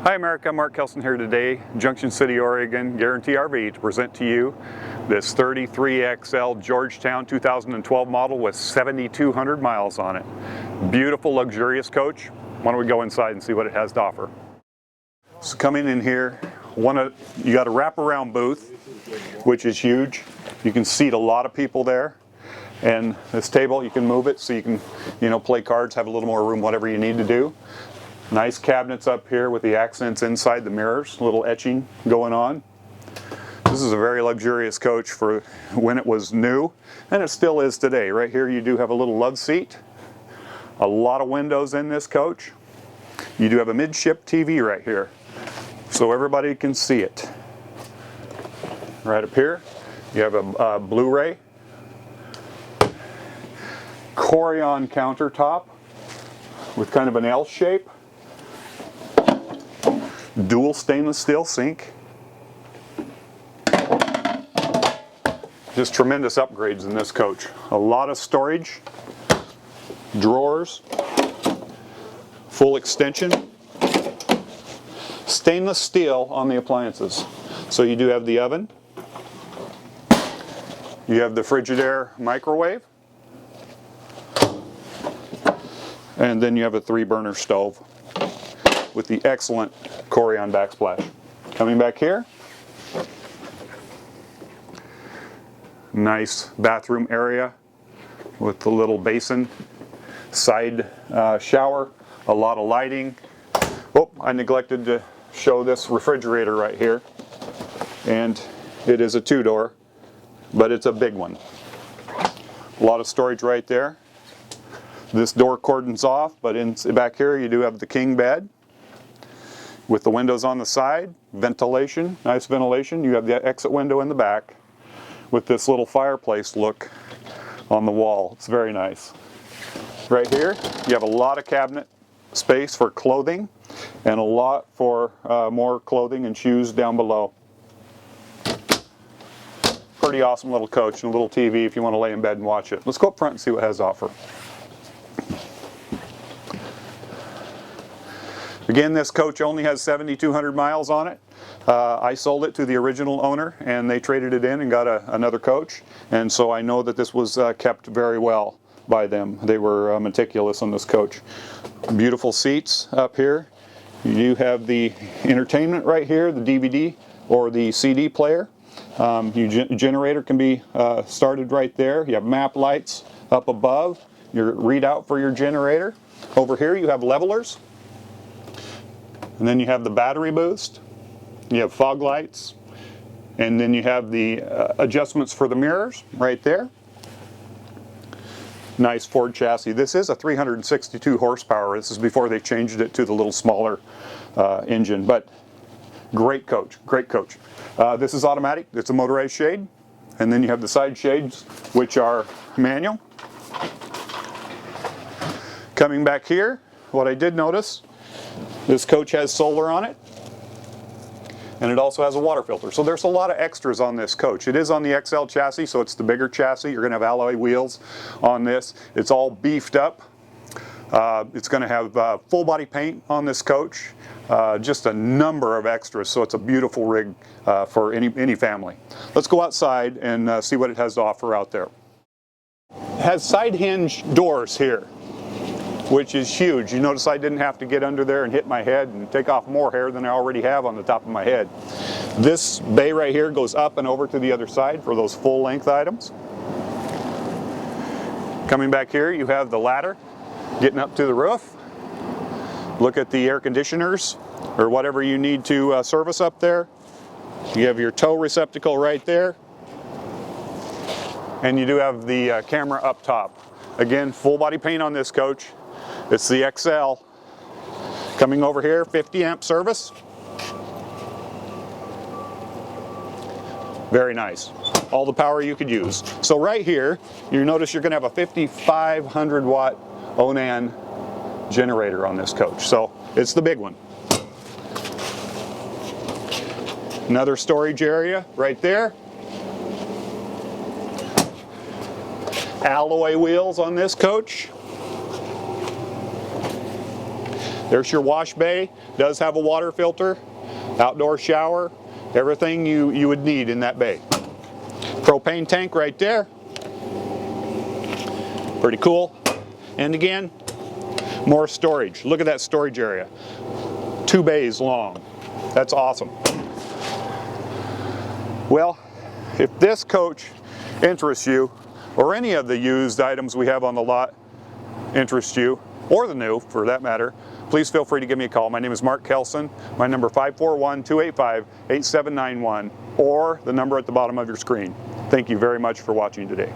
Hi America, Mark Kelson here today, Junction City, Oregon, Guarantee RV to present to you this 33XL Georgetown 2012 model with 7,200 miles on it. Beautiful, luxurious coach. Why don't we go inside and see what it has to offer. So coming in here, you got a wraparound booth, which is huge. You can seat a lot of people there. And this table, you can move it so you can, play cards, have a little more room, whatever you need to do. Nice cabinets up here with the accents inside the mirrors, a little etching going on. This is a very luxurious coach for when it was new, and it still is today. Right here you do have a little love seat, a lot of windows in this coach. You do have a midship TV right here, so everybody can see it. Right up here, you have a Blu-ray, Corian countertop with kind of an L shape. Dual stainless steel sink. Just tremendous upgrades in this coach. A lot of storage, drawers, full extension, stainless steel on the appliances. So you do have the oven, you have the Frigidaire microwave, and then you have a 3-burner stove with the excellent Corian backsplash. Coming back here, nice bathroom area with the little basin, side shower, a lot of lighting. Oh, I neglected to show this refrigerator right here, and it is a 2-door, but it's a big one. A lot of storage right there. This door cordons off, but back here you do have the king bed with the windows on the side, ventilation, nice ventilation. You have the exit window in the back with this little fireplace look on the wall. It's very nice. Right here, you have a lot of cabinet space for clothing and a lot for more clothing and shoes down below. Pretty awesome little coach and a little TV if you want to lay in bed and watch it. Let's go up front and see what it has to offer. Again, this coach only has 7,200 miles on it. I sold it to the original owner and they traded it in and got another coach, and so I know that this was kept very well by them. They were meticulous on this coach. Beautiful seats up here. You have the entertainment right here, the DVD or the CD player. Generator can be started right there. You have map lights up above, your readout for your generator. Over here you have levelers. And then you have the battery boost, you have fog lights, and then you have the adjustments for the mirrors right there. Nice Ford chassis. This is a 362 horsepower. This is before they changed it to the little smaller engine, but great coach, great coach. This is automatic. It's a motorized shade, and then you have the side shades, which are manual. Coming back here, what I did notice, this coach has solar on it, and it also has a water filter. So there's a lot of extras on this coach. It is on the XL chassis, so it's the bigger chassis. You're going to have alloy wheels on this. It's all beefed up. It's going to have full body paint on this coach. Just a number of extras, so it's a beautiful rig for any family. Let's go outside and see what it has to offer out there. It has side hinge doors here, which is huge. You notice I didn't have to get under there and hit my head and take off more hair than I already have on the top of my head. This bay right here goes up and over to the other side for those full length items. Coming back here, you have the ladder getting up to the roof. Look at the air conditioners or whatever you need to service up there. You have your tow receptacle right there. And you do have the camera up top. Again, full body paint on this coach. It's the XL. Coming over here, 50 amp service. Very nice. All the power you could use. So right here, you notice you're going to have a 5,500 watt Onan generator on this coach. So it's the big one. Another storage area right there. Alloy wheels on this coach. There's your wash bay. Does have a water filter, outdoor shower, everything you would need in that bay. Propane tank right there. Pretty cool. And again, more storage. Look at that storage area. 2 bays long. That's awesome. Well, if this coach interests you, or any of the used items we have on the lot interest you, or the new for that matter, please feel free to give me a call. My name is Mark Kelson. My number 541-285-8791, or the number at the bottom of your screen. Thank you very much for watching today.